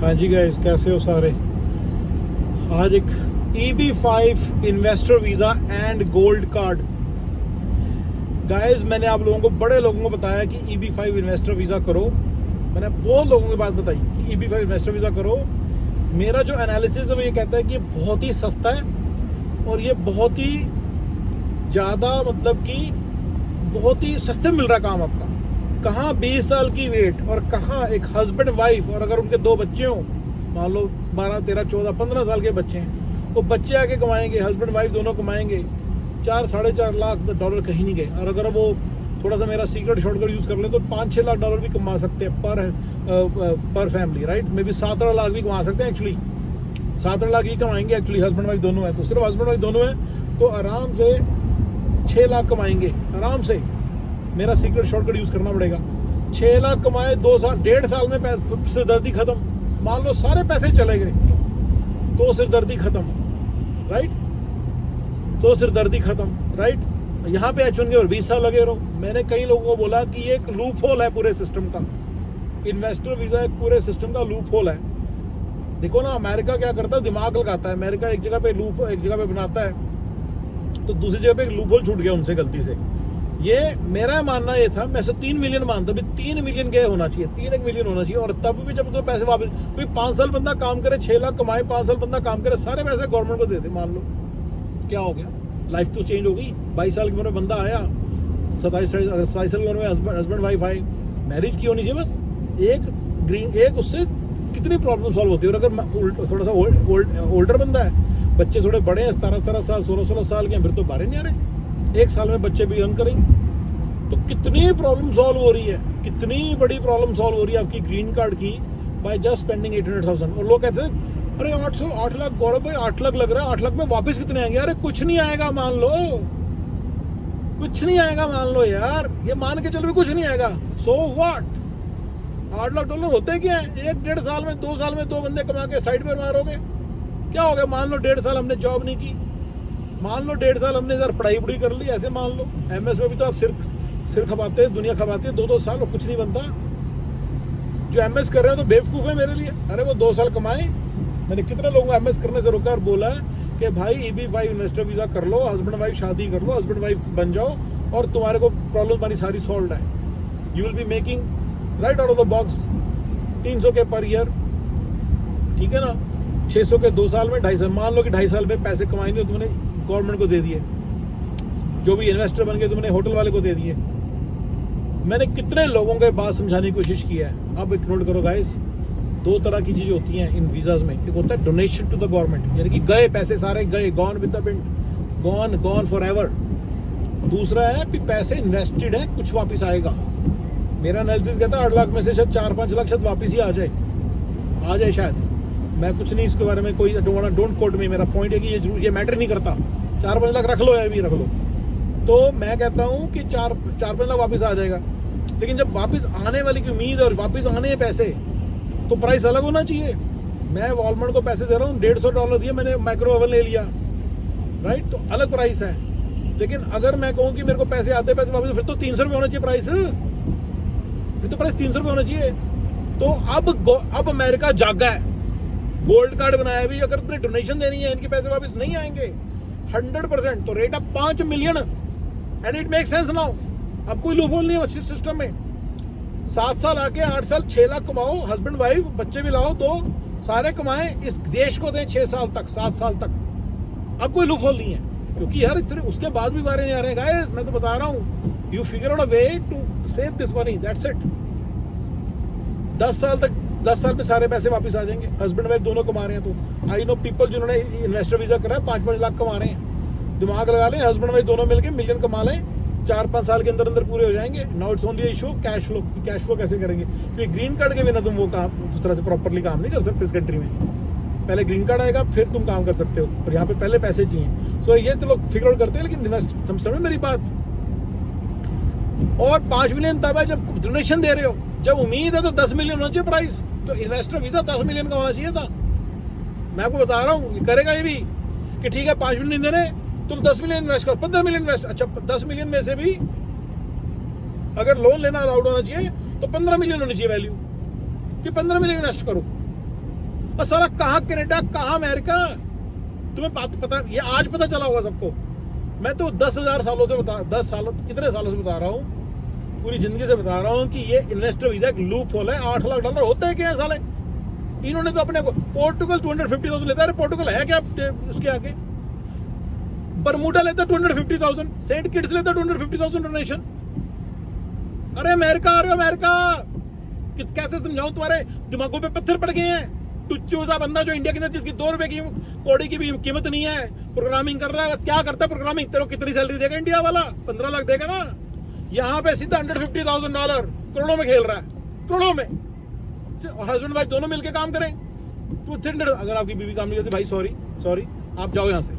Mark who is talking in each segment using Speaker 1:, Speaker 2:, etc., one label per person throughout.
Speaker 1: हाँ जी गाइस, कैसे हो सारे। आज एक EB5 investor visa and gold card. Guys, मैंने आप लोगों को बड़े लोगों को बताया कि EB5 इन्वेस्टर वीज़ा करो। मैंने बहुत लोगों की बात बताई कि EB5 इन्वेस्टर वीज़ा करो। मेरा जो एनालिसिस है वो ये कहता है कि ये बहुत ही सस्ता है और ये बहुत ही ज़्यादा मतलब कि बहुत ही सस्ते मिल रहा है काम आपका। कहाँ 20 साल की वेट और कहाँ एक हस्बैंड वाइफ, और अगर उनके 2 बच्चे हों, मान लो 12, 13, 14, 15 साल के बच्चे हैं, वो बच्चे आके कमाएंगे, हस्बैंड वाइफ दोनों कमाएंगे। 4 साढ़े 4 लाख डॉलर कहीं नहीं गए। और अगर वो थोड़ा सा मेरा सीक्रेट शॉर्टकट यूज़ कर ले तो 5-6 लाख डॉलर भी कमा सकते हैं पर family, right. May be 7 lakh भी कमा सकते हैं। एक्चुअली 7 लाख ही कमाएंगे एक्चुअली, हस्बैंड वाइफ दोनों हैं तो। सिर्फ हस्बैंड वाइफ दोनों हैं तो आराम से 6 लाख कमाएंगे आराम से। मेरा सीक्रेट शॉर्टकट यूज़ करना पड़ेगा। 6 लाख कमाए 2 साल, 1.5 साल में सिरदर्दी खत्म। मान लो सारे पैसे चले गए तो सिरदर्दी खत्म, राइट। तो सिरदर्दी खत्म, राइट। यहाँ पे H1 के और 20 साल लगे रहो। मैंने कई लोगों को बोला कि ये एक लूप होल है पूरे सिस्टम का। इन्वेस्टर वीज़ा एक पूरे सिस्टम का लूप होल है। देखो ना, अमेरिका क्या करता है, दिमाग लगाता है। अमेरिका एक जगह पे बनाता है तो दूसरी जगह पे एक लूप होल छूट गया उनसे गलती से। ये मेरा मानना ये था, मैं से 3 मिलियन मानता, भी 3 मिलियन गए होना चाहिए, 3 मिलियन होना चाहिए। और तब भी जब तो पैसे वापस, कोई 5 साल बंदा काम करे, 6 लाख कमाए, 5 साल बंदा काम करे, सारे पैसे गवर्नमेंट को दे दे। मान लो क्या हो गया, लाइफ तो चेंज हो गई। 22 साल की उम्र में बंदा आया, 27 साल की उम्र में हस्बैंड वाइफ आए, मैरिज की होनी चाहिए बस। एक उससे कितनी प्रॉब्लम सॉल्व होती है। और अगर थोड़ा सा ओल्डर बंदा है, बच्चे थोड़े बड़े हैं, 17 साल 16 साल के हैं, फिर तो बाहर नहीं आ रहे। 1 साल में बच्चे भी अर्न करेंगे तो कितनी प्रॉब्लम सॉल्व हो रही है, कितनी बड़ी प्रॉब्लम सॉल्व हो रही है आपकी ग्रीन कार्ड की बाय जस्ट स्पेंडिंग 800,000। और लोग कहते हैं अरे 8 लाख गौरव भाई, 8 लाख लग रहा है, 8 लाख में वापस कितने आएंगे। अरे कुछ नहीं आएगा, मान लो कुछ नहीं आएगा, मान लो यार, ये मान के चलो भी कुछ नहीं आएगा। सो व्हाट, 8 लाख डॉलर होते क्या है। 1-1.5 साल में, 2 साल में 2 बंदे कमा के साइड पर मारोगे, क्या हो गया। मान लो 1.5 साल हमने जॉब नहीं की, मान लो 1.5 साल हमने यार पढ़ाई कर ली, ऐसे मान लो। MS में भी तो आप सिर खपाते हैं, दुनिया खपाती है। 2-2 साल और कुछ नहीं बनता। जो MS कर रहे हैं तो बेवकूफ़ है मेरे लिए। अरे वो 2 साल कमाए। मैंने कितने लोगों को MS करने से रोका और बोला कि भाई EB5 इन्वेस्टर वीज़ा कर लो, हस्बैंड वाइफ शादी कर लो, हस्बैंड वाइफ बन जाओ और तुम्हारे को प्रॉब्लम तुम्हारी सारी सॉल्व है। You will be making right out of the box 300 के पर ईयर, ठीक है ना। 600 के 2 साल में, 2.5 साल, मान लो कि 2.5 साल में पैसे कमाए नहीं, तुमने गवर्नमेंट को दे दिए। जो भी इन्वेस्टर बन गए तुमने होटल वाले को दे दिए। मैंने कितने लोगों के बात समझाने की कोशिश की है। अब एक नोट करो गाइस, 2 तरह की चीज़ें होती हैं इन वीज़ाज में। एक होता है डोनेशन टू द गवर्नमेंट, यानी कि गए पैसे सारे गए, gone with the wind, gone for ever. दूसरा है कि पैसे इन्वेस्टेड है, कुछ वापस आएगा। मेरा एनालिसिस कहता है 8 लाख में से शायद 4-5 लाख शायद वापस ही आ जाए शायद। मैं कुछ नहीं इसके बारे में, कोई डोंट कोट में। मेरा पॉइंट है कि ये मैटर नहीं करता। 4-5 लाख रख लो यार, भी रख लो। तो मैं कहता हूँ कि 4-5 लाख वापस आ जाएगा। लेकिन जब वापस आने वाली की उम्मीद और वापस आने हैं पैसे, तो प्राइस अलग होना चाहिए। मैं वॉलमार्ट को पैसे दे रहा हूँ, $150 दिए, मैंने माइक्रो ओवन ले लिया, राइट, तो अलग प्राइस है। लेकिन अगर मैं कहूँ कि मेरे को पैसे आते पैसे वापस, फिर तो 300 रुपये होना चाहिए प्राइस, फिर तो प्राइस 300 रुपये होना चाहिए। तो अब अमेरिका जागा है, गोल्ड कार्ड बनाया भी। अगर तुमने डोनेशन देनी है, इनके पैसे वापस नहीं आएंगे 100%। तो rate of 5 million and it make sense now. अब कोई लूपहोल नहीं है सिस्टम में। 7 साल आके 8 साल 6 लाख कमाओ, हस्बैंड वाइफ बच्चे भी लाओ, तो सारे कमाए, इस देश को दें 6 साल तक, 7 साल तक। अब कोई लूपहोल नहीं है, क्योंकि यार उसके बाद भी बारे नहीं आ रहे गाइस। मैं तो बता रहा हूँ, you figure out a way to save this money, that's it. 10 साल में सारे पैसे वापस आ जाएंगे। हस्बैंड वाइफ दोनों कमा रहे हैं। तो आई नो पीपल जिन्होंने इन्वेस्टर वीज़ा करा है, 5-5 लाख कमा रहे हैं। दिमाग लगा लें, हस्बैंड वाइफ दोनों मिलकर मिलियन कमा लें, 4-5 साल के अंदर पूरे हो जाएंगे। Now it's only issue cash flow कैसे करेंगे, क्योंकि ग्रीन कार्ड के बिना तुम वो काम उस तरह से प्रॉपरली काम नहीं कर सकते इस कंट्री में। पहले ग्रीन कार्ड आएगा फिर तुम काम कर सकते हो, और यहाँ पे पहले पैसे चाहिए। सो ये तो लोग फिगर आउट करते हैं, लेकिन समझ मेरी बात। और 5 मिलियन तब है जब डोनेशन दे रहे हो। जब उम्मीद है तो 10 मिलियन होना चाहिए प्राइस। तो इन्वेस्टर वीज़ा 10 मिलियन का होना चाहिए था। मैं आपको बता रहा हूँ, ये करेगा ये भी कि ठीक है 5 मिलियन देने, तुम 10 मिलियन इन्वेस्ट करो, 15 मिलियन इन्वेस्ट। अच्छा, 10 मिलियन में से भी अगर लोन लेना अलाउड होना चाहिए तो 15 मिलियन होनी चाहिए वैल्यू, कि 15 मिलियन इन्वेस्ट करो। और साला कहाँ कनाडा, कहाँ अमेरिका, तुम्हें पता, ये आज पता चला होगा सबको। मैं तो 10,000 सालों से 10 सालों, कितने सालों से बता रहा हूँ, पूरी जिंदगी से बता रहा हूँ कि ये इन्वेस्टर वीजा एक लूप होल है। $8 लाख होते हैं क्या साले? इन्होंने तो अपने पोर्टुगल 250,000 लेता है। पोर्टुगल है क्या उसके आगे? बरमूडा लेता 250,000, सेंट किट्स लेता 250,000 डोनेशन। अरे अमेरिका आ रहे हो, अमेरिका कैसे समझाऊं, तुम्हारे दिमागों पे पत्थर पड़ गए हैं। टुच्चू सा बंदा जो इंडिया के अंदर जिसकी 2 रुपए की कौड़ी की भी कीमत नहीं है, प्रोग्रामिंग कर रहा है। क्या करता है प्रोग्रामिंग? तेरे को कितनी सैलरी देगा इंडिया वाला? 15 लाख देगा ना। यहाँ पे सीधा $150,000 करोड़ों में खेल रहा है, करोड़ों में। और हस्बैंड वाइफ दोनों मिलकर काम करें तो 300। अगर आपकी बीवी काम नहीं करती, भाई सॉरी आप जाओ यहाँ से।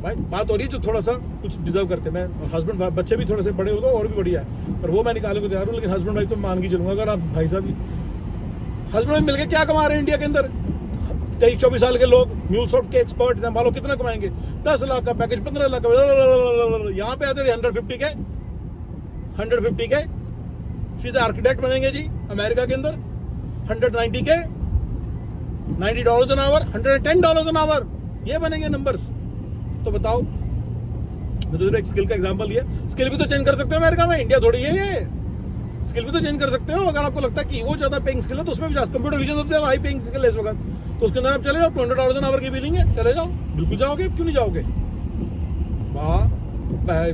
Speaker 1: भाई बात हो रही है जो थोड़ा सा कुछ डिजर्व करते हैं। मैं हस्बैंड बच्चे भी थोड़े से बड़े हो तो और भी बढ़िया है, पर वो मैं निकालने को तैयार हूँ। लेकिन हस्बैंड वाइफ तो मान के चलूंगा। अगर आप भाई साहब हस्बैंड वाइफ मिलकर क्या कमा रहे हैं इंडिया के अंदर? 23-24 साल के लोग म्यूलसॉफ्ट के एक्सपर्ट हैं, मानो कितना कमाएंगे? 10 लाख का पैकेज, 15 लाख का। यहाँ पे आते 150 के सीधे आर्किटेक्ट बनेंगे जी अमेरिका के अंदर। 190 के, $90 एन आवर, $110 एन आवर, ये बनेंगे नंबर्स। तो बताओ, मुझे तो एक स्किल का एग्जांपल लिया। स्किल भी तो चेंज कर सकते हो अमेरिका में, इंडिया थोड़ी है ये। स्किल भी तो चेंज कर सकते हो। अगर आपको लगता है कि वो ज्यादा पेइंग स्किल है तो उसमें भी कंप्यूटर विजन सबसे ज्यादा हाई पेइंग स्किल है इस वक्त, तो उसके अंदर आप चले जाओ। $200 एन आवर की बिलिंग है, चले जाओ, बिल्कुल जाओगे, क्यों नहीं जाओगे? वाह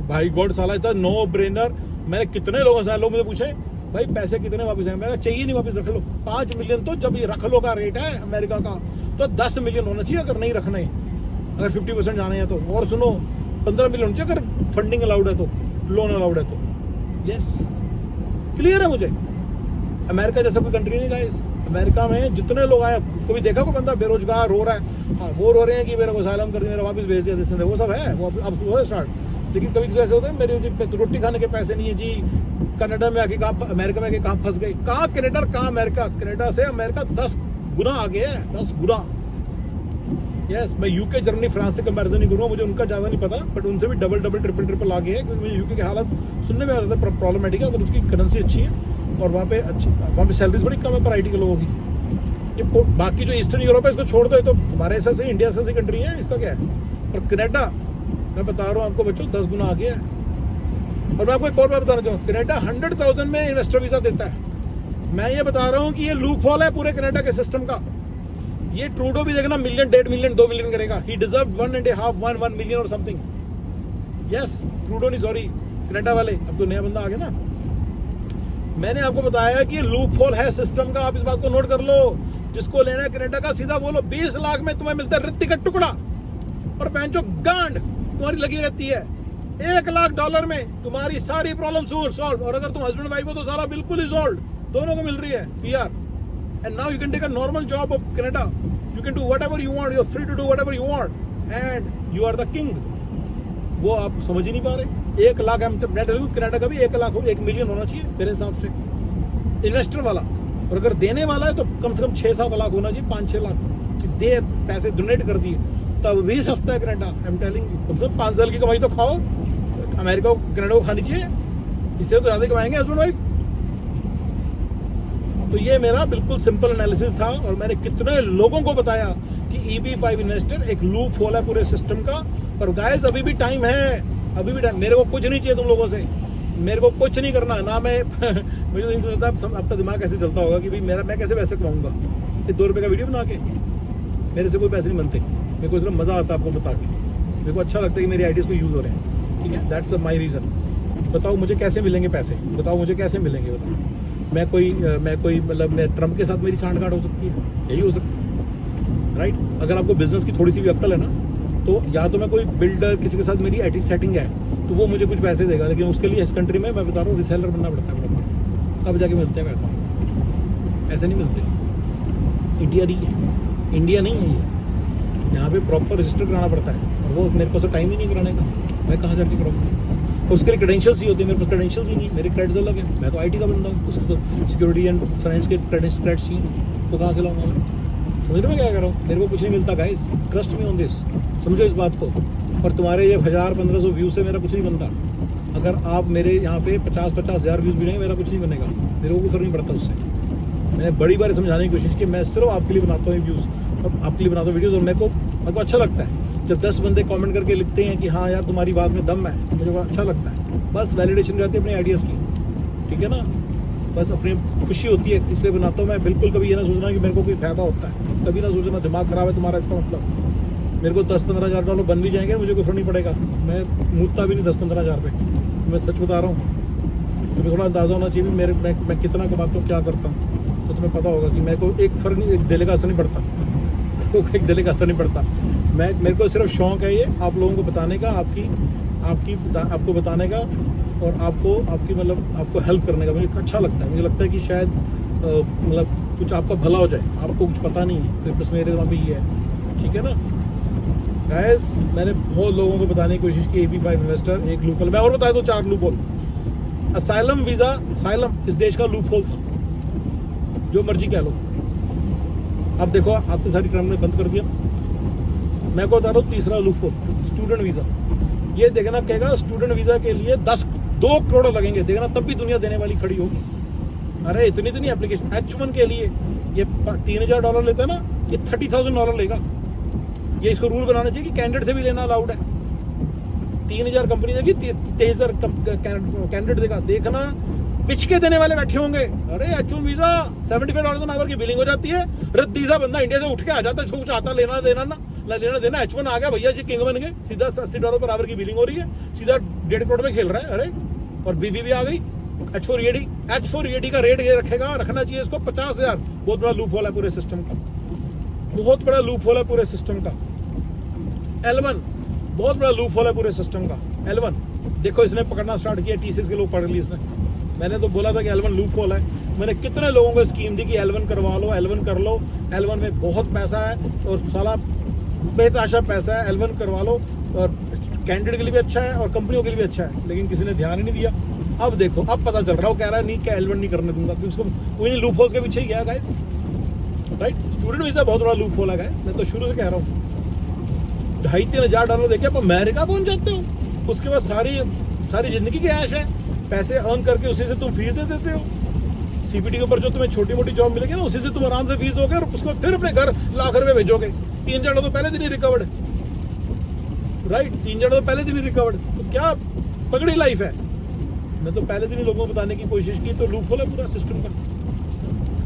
Speaker 1: भाई गॉड, साला इतना नो ब्रेनर। मैंने कितने लोगों से, लोग मुझे पूछे भाई पैसे कितने वापस आए? मैं चाहिए नहीं वापस, रख लो। 5 मिलियन तो जब ये रख लो का रेट है अमेरिका का, तो 10 मिलियन होना चाहिए अगर नहीं रखना है, अगर 50% जाने हैं तो। और सुनो, 15 मिलियन चाहिए अगर फंडिंग अलाउड है तो, लोन अलाउड है तो। यस, क्लियर है मुझे। अमेरिका जैसा कोई कंट्री नहीं गाइस। अमेरिका में जितने लोग आए, कभी देखा कोई बंदा बेरोजगार रो रहा है? हाँ, वो रो रहे हैं कि मेरे को सालम कर दिया, मेरा वापस भेज दिया, वो सब है, वो अब हो स्टार्ट। लेकिन कभी ऐसे होते हैं, मेरे रोटी खाने के पैसे नहीं है जी, कनाडा में आके कहाँ, अमेरिका में आके कहाँ फंस गए। कहाँ कनाडा, कहाँ अमेरिका? कनाडा से अमेरिका 10 गुना आगे है, 10 गुना। यस, मैं यूके, जर्मनी, फ्रांस से कंपैरिजन नहीं करूँगा, मुझे उनका ज़्यादा नहीं पता, बट उनसे भी डबल ट्रिपल आगे है। क्योंकि मुझे यूके की हालत सुनने में आ जाता है प्रॉब्लमेटिक है। अगर उसकी करेंसी अच्छी है और वहाँ पे सैलरीज बड़ी कम है पर IT के लोगों की। ये बाकी जो ईस्टर्न यूरोप है इसको छोड़ दो, तो हमारे ऐसा से इंडिया से कंट्री है, इसका क्या है? पर कनाडा, मैं बता रहा हूँ आपको बच्चों, 10 गुना आगे है। और मैं आपको एक और बात बताना चाहूँ, कनाडा 100,000 में इन्वेस्टर वीजा देता है। मैं ये बता रहा हूँ कि ये लूप होल है पूरे कनाडा के सिस्टम का। ये ट्रूडो भी देखना, मिलियन, 1.5 मिलियन, 2 मिलियन करेगा। ही डिजर्व 1.5 मिलियन और समथिंग। यस, ट्रूडो नहीं, सॉरी, कनाडा वाले। अब तो नया बंदा आ गया ना। मैंने आपको बताया कि लूप होल है सिस्टम का, आप इस बात को नोट कर लो। जिसको लेना है कनाडा का, सीधा बोलो 20 लाख में तुम्हें मिलता है रित्ती का टुकड़ा, और पैंचो गांड तुम्हारी लगी रहती है। $1 लाख में तुम्हारी सारी प्रॉब्लम सॉल्व। और अगर तुम हस्बैंड वाइफ हो तो सारा बिल्कुल ही सॉल्व, दोनों को मिल रही है PR। And now you can take a normal job of Canada. You can do whatever you want. You're free to do whatever you want, and you are the king. वो आप समझ ही नहीं पा रहे। 1 लाख, कनाडा का भी 1 लाख हो, 1 मिलियन होना चाहिए मेरे हिसाब से, इन्वेस्टर वाला। और अगर देने वाला है तो कम से कम 6-7 लाख होना चाहिए, 5-6 लाख दे, पैसे डोनेट कर दिए, तब भी सस्ता है Canada. I am telling you, कम से कम 5 साल की कमाई तो खाओ। अमेरिका को, कनाडा को खानी चाहिए, इससे तो ज़्यादा कमाएंगे हस्बैंड वाइफ। तो ये मेरा बिल्कुल सिंपल एनालिसिस था, और मैंने कितने लोगों को बताया कि EB5 इन्वेस्टर एक लूप होल है पूरे सिस्टम का। और गाइस, अभी भी टाइम है, अभी भी टाइम। मेरे को कुछ नहीं चाहिए तुम लोगों से, मेरे को कुछ नहीं करना ना। मैं मुझे नहीं सोचता आपका दिमाग कैसे चलता होगा कि भाई मैं कैसे पैसे कमाऊंगा। ये 2 रुपये का वीडियो बना के मेरे से कोई पैसे नहीं बनते। मेरे को सिर्फ मजा आता है आपको बता के, मेरे को अच्छा लगता है कि मेरी आइडियाज़ को यूज़ हो रहे हैं। ठीक है, दैट्स माई रीज़न। बताओ मुझे कैसे मिलेंगे पैसे, बताओ मुझे कैसे मिलेंगे, बताओ। मैं कोई मतलब मैं ट्रम्प के साथ मेरी सांठ-गांठ हो सकती है, यही हो सकती है, राइट? अगर आपको बिजनेस की थोड़ी सी भी अक्ल है ना, तो या तो मैं कोई बिल्डर, किसी के साथ मेरी IT सेटिंग है तो वो मुझे कुछ पैसे देगा, लेकिन उसके लिए इस कंट्री में मैं बता रहा हूँ रिसेलर बनना पड़ता है बराबर, तब जाके मिलते हैं पैसा। ऐसे नहीं मिलते। इंडिया नहीं है, इंडिया नहीं है ये। यहाँ पे प्रॉपर रजिस्टर कराना पड़ता है, और वो मेरे पास तो टाइम ही नहीं कराने का। मैं कहाँ जाके कराऊंगा? उसके लिए क्रेडेंशियल्स ही होते हैं, मेरे पास क्रेडेंशियल्स ही नहीं। मेरे क्रेडिट्स अलग है, मैं तो IT का बंदा हूँ, उसके तो सिक्योरिटी एंड फाइनेंस के क्रेडिट्स ही, तो कहाँ से लाऊंगा मैं? समझ रहे हो क्या कर रहा हूँ? मेरे को कुछ नहीं मिलता guys, trust me on this, समझो इस बात को। और तुम्हारे ये 1000-1500 व्यूज से मेरा कुछ नहीं बनता। अगर आप मेरे यहाँ पे 50,000 व्यूज भी नहीं, मेरा कुछ नहीं बनेगा, मेरे को कोई फर्क नहीं पड़ता उससे। मैंने बड़ी बार समझाने की कोशिश की, मैं सिर्फ आपके लिए बनाता हूँ व्यूज़ और आपके लिए बनाता हूँ वीडियोज़, और मेरे को अच्छा लगता है जब 10 बंदे कमेंट करके लिखते हैं कि हाँ यार तुम्हारी बात में दम है, मुझे बड़ा अच्छा लगता है। बस वैलिडेशन रहती है अपने आइडियाज़ की, ठीक है ना, बस अपनी खुशी होती है, इसलिए बनाता हूँ मैं। बिल्कुल कभी ये ना सोचना कि मेरे को कोई फ़ायदा होता है, कभी ना सोचना दिमाग ख़राब है तुम्हारा, इसका मतलब मेरे को 10-15 हज़ार डॉलर बन भी जाएंगे, मुझे कुछ फर्क नहीं पड़ेगा, मैं मूदता भी नहीं 10-15 हज़ार पे, मैं सच बता रहा हूँ। तुम्हें थोड़ा अंदाज़ा होना चाहिए मैं कितना कमाता हूँ, क्या करता हूँ, तो तुम्हें पता होगा कि मेरे को एक फ़र्क नहीं, एक दिले का असर नहीं पड़ता, एक दिले का असर नहीं पड़ता। मेरे को सिर्फ शौक़ है ये आप लोगों को बताने का, आपको बताने का, और आपकी मतलब आपको हेल्प करने का मुझे अच्छा लगता है। मुझे लगता है कि शायद मतलब कुछ आपका भला हो जाए, आपको कुछ पता नहीं है, तो बस मेरे दिमाग में ये है, ठीक है ना गाइस। मैंने बहुत लोगों को बताने की कोशिश की AB5 इन्वेस्टर एक लूप होल, मैं और बता दूँ 4 loop hole. Asylum visa, asylum इस देश का लूप होल था, जो मर्जी कह लो। अब देखो आपने सारी टर्म ने बंद कर दिया। मैं को बता रहा हूँ तीसरा लूप होल, स्टूडेंट वीज़ा। ये देखना कहेगा स्टूडेंट वीज़ा के लिए 2 करोड़ लगेंगे, देखना तब भी दुनिया देने वाली खड़ी होगी। अरे इतनी एप्लीकेशन H1 के लिए ये $3,000 लेता है ना, ये $30,000 लेगा। ये इसको रूल बनाना चाहिए कि कैंडिडेट से भी लेना अलाउड है। 3,000 कंपनी देगी, 23,000 कैंडिडेट देगा, देखना पिच के देने वाले बैठे होंगे। अरे H1 वीज़ा $75 an hour की बिलिंग हो जाती है, रद्दीसा बंदा इंडिया से उठ के आ जाता है, कुछ आता लेना देना H1 आ गया भैया जी, किंग बन गए, सीधा $80 पर आवर की बिलिंग हो रही है, सीधा 1.5 करोड़ में खेल रहा है। अरे और बीवी भी आ गई। H4EAD का रेट ये रखना चाहिए इसको 50,000। बहुत बड़ा लूप होल है पूरे सिस्टम का, बहुत बड़ा लूप होल है पूरे सिस्टम का। L1 बहुत बड़ा लूप होल है पूरे सिस्टम का। L1 देखो इसने पकड़ना स्टार्ट किया, TCS के लोग पकड़ लिए इसने। मैंने तो बोला था कि L1 लूप होल है, मैंने कितने लोगों को स्कीम दी कि L1 करवा लो, L1 कर लो, L1 में बहुत पैसा है और साला बेतहाशा पैसा है, L1 करवा लो, और कैंडिडेट के लिए भी अच्छा है और कंपनियों के लिए भी अच्छा है, लेकिन किसी ने ध्यान ही नहीं दिया। अब देखो अब पता चल रहा है, वो कह रहा है नहीं क्या L1 नहीं करने दूंगा, क्योंकि उसको वही लूप होल्स के पीछे ही गया गाइस, राइट। स्टूडेंट वीज़ा बहुत बड़ा लूप होल है गाइस, मैं तो शुरू से कह रहा हूँ। $2,500-3,000 देके आप अमेरिका पहुंच जाते हो, उसके बाद सारी जिंदगी की ऐश है, पैसे अर्न करके उसी से तुम फीस दे देते हो। CPT के ऊपर जो तुम्हें छोटी मोटी जॉब मिलेगी ना, उसी से तुम आराम से फीस दोगे और उसको फिर अपने घर $1,00,000 भेजोगे। $3,000 तो पहले दिन ही रिकवर्ड, राइट, $3,000 तो पहले दिन ही रिकवर्ड। तो क्या पगड़ी लाइफ है। मैं तो पहले दिन ही लोगों को बताने की कोशिश की। तो लूप होल है पूरा सिस्टम का,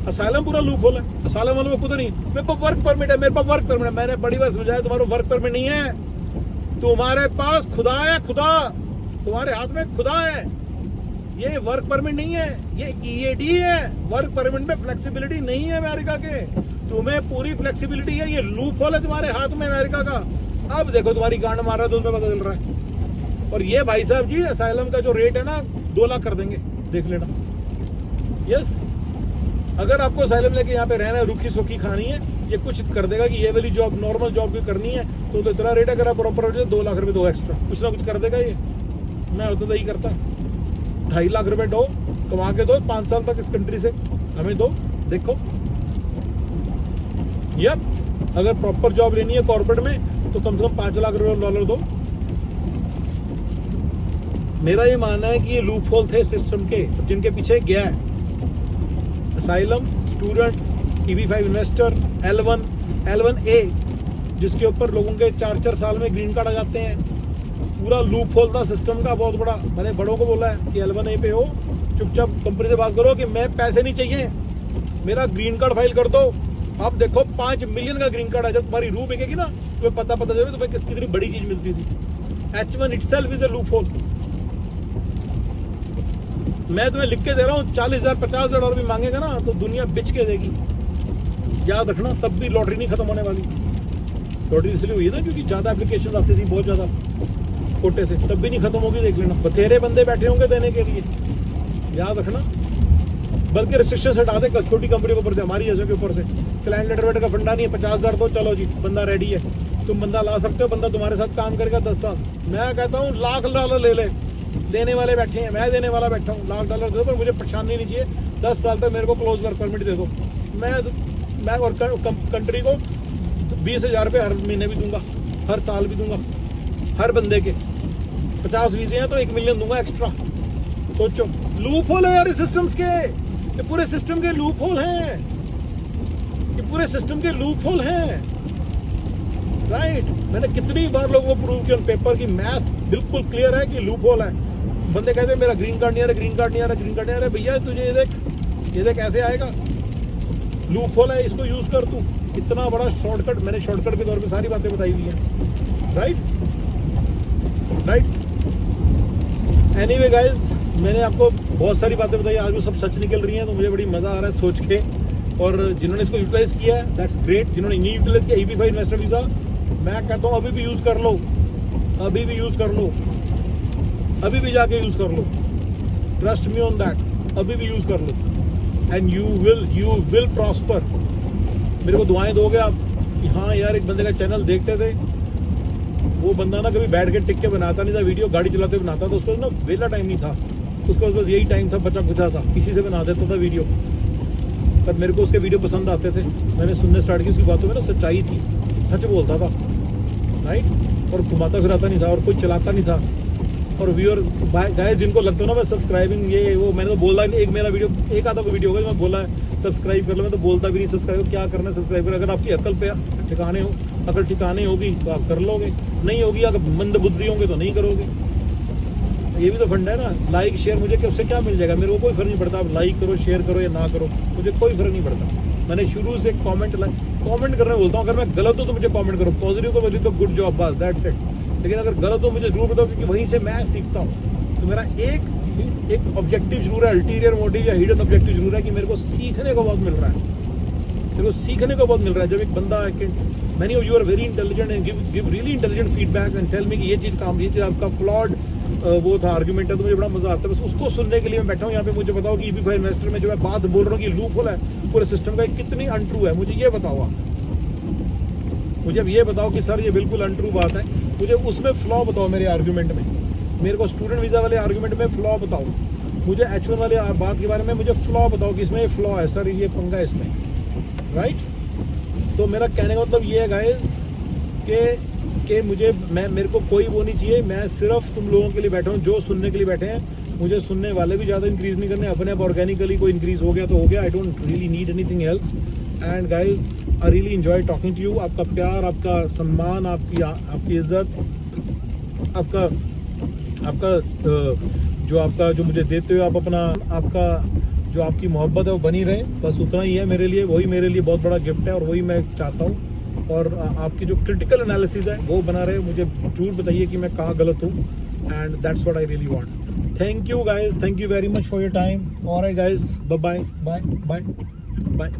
Speaker 1: असाइलम पूरा लूप होल है। असाइलम वालों को खुद नहीं, मेरे पास वर्क परमिट है, मेरे पास वर्क परमिट है। मैंने बड़ी बार समझाया तुम्हारा वर्क परमिट नहीं है, तुम्हारे पास खुदा है, खुदा तुम्हारे हाथ में खुदा है। ये वर्क परमिट नहीं है, ये EAD है। वर्क परमिट में फ्लेक्सिबिलिटी नहीं है अमेरिका के, तुम्हें पूरी फ्लेक्सिबिलिटी है। ये लूप होल है तुम्हारे हाथ में अमेरिका का। अब देखो तुम्हारी गांड मार रहा है तो तुम्हें पता चल रहा है। और ये भाई साहब जी असाइलम का जो रेट है ना 2 लाख कर देंगे, देख लेना। यस, अगर आपको असाइलम लेके यहाँ पे रहना है, रुखी सुखी खानी है, ये कुछ कर देगा कि ये वाली जॉब नॉर्मल जॉब भी करनी है तो इतना रेट, अगर आप प्रॉपर हो जाए 2 लाख रुपए दो एक्स्ट्रा, कुछ ना कुछ कर देगा ये। मैं होता तो यही करता, 2.5 लाख रुपए दो, कमा के दो, 5 साल तक इस कंट्री से हमें दो। देखो यप, अगर प्रॉपर जॉब लेनी है कॉर्पोरेट में तो कम से कम $5 लाख दो। मेरा ये मानना है कि ये लूप होल थे सिस्टम के, जिनके पीछे गया है asylum, student, EB5 investor, L1A, जिसके ऊपर लोगों के 4-4 साल में ग्रीन कार्ड आ जाते हैं। पूरा लूप होल था सिस्टम का बहुत बड़ा। मैंने बड़ों को बोला है कि L1A पे हो, चुपचाप कंपनी से बात करो कि मैं पैसे नहीं चाहिए, मेरा ग्रीन कार्ड फाइल कर दो। अब देखो 5 मिलियन का ग्रीन कार्ड है। जब तुम्हारी रूह बिकेगी ना तुम्हें पता चलेगा तुम्हें कितनी बड़ी चीज मिलती थी। H1 itself is a loop hole. मैं तुम्हें लिख के दे रहा हूँ, $40,000 $50,000 भी मांगेगा ना तो दुनिया बिच के देगी, याद रखना। तब भी लॉटरी नहीं खत्म होने वाली। लॉटरी इसलिए हुई है ना क्योंकि ज्यादा एप्लीकेशन आती थी, बहुत ज्यादा कोटे से, तब भी नहीं खत्म होगी, देख लेना। बतेरे बंदे बैठे होंगे देने के लिए, याद रखना। बल्कि रिस्ट्रिक्शन हटा दे छोटी कंपनी के ऊपर से, हमारी जैसे के ऊपर से। क्लाइंट लेटर वेटर का फंडा नहीं है, 50,000 दो, चलो जी बंदा रेडी है, तुम बंदा ला सकते हो, बंदा तुम्हारे साथ काम करेगा 10 साल। मैं कहता हूँ $1,00,000 ले ले, देने वाले बैठे हैं, मैं देने वाला बैठा हूँ। $1,00,000 दे दो पर मुझे परेशानी नहीं चाहिए, 10 साल तक मेरे को क्लोज वर्क परमिट दे दो। मैं और कंट्री को 20,000 रुपये हर महीने भी दूंगा, हर साल भी दूंगा, हर बंदे के। 50 वीजे हैं तो 1 मिलियन दूंगा एक्स्ट्रा। सोचो, लूप होल है यार सिस्टम्स के। ये पूरे सिस्टम के लूप होल हैं, ये पूरे सिस्टम के लूप होल हैं, राइट। मैंने कितनी बार लोगों को प्रूव किया ऑन पेपर की मैथ्स बिल्कुल क्लियर है कि लूप होल है। बंदे कहते हैं मेरा ग्रीन कार्ड नहीं आ रहा, ग्रीन कार्ड नहीं आ रहा, ग्रीन कार्ड नहीं आ रहा। भैया तुझे ये देख ऐसे आएगा, लूप होल है, इसको यूज कर तू। इतना बड़ा शॉर्टकट, मैंने शॉर्टकट के तौर पे सारी बातें बताई हुई हैं, राइट। एनीवे गाइस, मैंने आपको बहुत सारी बातें बताई, आज वो सब सच निकल रही हैं, तो मुझे बड़ी मज़ा आ रहा है सोच के। और जिन्होंने इसको यूटिलाइज किया है दैट्स ग्रेट, जिन्होंने नहीं यूटिलाइज किया EB5 इन्वेस्टर वीज़ा, मैं कहता हूँ अभी भी यूज़ कर लो, अभी भी यूज़ कर लो, अभी भी जाके यूज़ कर लो। ट्रस्ट मी ऑन दैट, अभी भी यूज़ कर लो एंड यू विल प्रॉस्पर। मेरे को दुआएं दोगे आप कि हाँ यार, एक बंदे का चैनल देखते थे, वो बंदा ना कभी बैठ के टिक के बनाता नहीं था वीडियो, गाड़ी चलाते हुए बनाता था, उसको ना वेला टाइम नहीं था, उसके पास बस यही टाइम था बचा कुचा सा, इसी से बना देता था वीडियो। पर मेरे को उसके वीडियो पसंद आते थे, मैंने सुनने स्टार्ट की, उसकी बातों में ना सच्चाई थी, सच बोलता था, राइट। और घुमाता फिराता नहीं था और कोई चलाता नहीं था। और व्यूअर गाइस जिनको लगता है ना मैं सब्सक्राइबिंग ये वो, मैंने तो बोला नहीं, एक मेरा वीडियो, एक आधा कोई वीडियो होगा मैं बोला है सब्सक्राइब कर लो, मैं तो बोलता भी नहीं सब्सक्राइब क्या करना है सब्सक्राइब कर। अगर आपकी अकल पे ठिकाने हो, अगर ठिकाने होगी तो आप कर लोगे, नहीं होगी, अगर मंद बुद्धि होंगे तो नहीं करोगे। ये भी तो फंड है ना, लाइक शेयर, मुझे क्या उससे क्या मिल जाएगा, मेरे को कोई फर्क नहीं पड़ता आप लाइक करो शेयर करो या ना करो, मुझे कोई फर्क नहीं पड़ता। मैंने शुरू से कमेंट करने बोलता हूँ, अगर मैं गलत हूँ तो मुझे कमेंट करो, पॉजिटिव तो बोली तो गुड जॉब बस, दैट्स इट। लेकिन अगर गलत हो मुझे जरूर बताओ, क्योंकि वहीं से मैं सीखता हूँ। तो मेरा एक ऑब्जेक्टिव जरूर है, अल्टीरियर मोटिव या हिडन ऑब्जेक्टिव जरूर है कि मेरे को सीखने को बहुत मिल रहा है, मेरे को सीखने को बहुत मिल रहा है। जब एक बंदा, many of you are very intelligent and give really intelligent feedback and tell me कि ये चीज़ आपका फ्लॉड वो था, आर्गुमेंट है, तो मुझे बड़ा मजा आता है। बस उसको सुनने के लिए मैं बैठा हूँ यहाँ पे। मुझे बताओ कि EB5 इन्वेस्टर में जो मैं बात बोल रहा हूँ कि लूप होल है पूरे सिस्टम का, कितनी अनट्रू है, मुझे ये बताओ आप। मुझे अब ये बताओ कि सर ये बिल्कुल अनट्रू बात है, मुझे उसमें फ्लॉ बताओ मेरे आर्गुमेंट में। मेरे को स्टूडेंट वीज़ा वाले आर्गुमेंट में फ्लॉ बताओ, मुझे H1 वाले बात के बारे में मुझे फ्लॉ बताओ कि इसमें ये फ्लॉ है, सर ये पंगा है इसमें, राइट। तो मेरा कहने का मतलब ये है गाइस कि मेरे को कोई वो नहीं चाहिए, मैं सिर्फ तुम लोगों के लिए बैठा हूँ जो सुनने के लिए बैठे हैं। मुझे सुनने वाले भी ज़्यादा इंक्रीज़ नहीं करने, अपने आप ऑर्गेनिकली कोई इंक्रीज़ हो गया तो हो गया। I don't really need anything else. And guys I really enjoy talking to you. आपका प्यार, आपका सम्मान, आपकी इज्जत, आपका जो मुझे देते हो आप अपना, आपका जो आपकी मोहब्बत है वो बनी रहे, बस उतना ही है मेरे लिए। वही मेरे लिए बहुत बड़ा गिफ्ट है और वही मैं चाहता हूँ। और आपकी जो क्रिटिकल एनालिसिस है वो बना रहे, मुझे जरूर बताइए कि मैं कहाँ गलत हूँ, and that's what I really want. Thank you guys, thank you very much for your time. Alright guys, bye bye bye bye.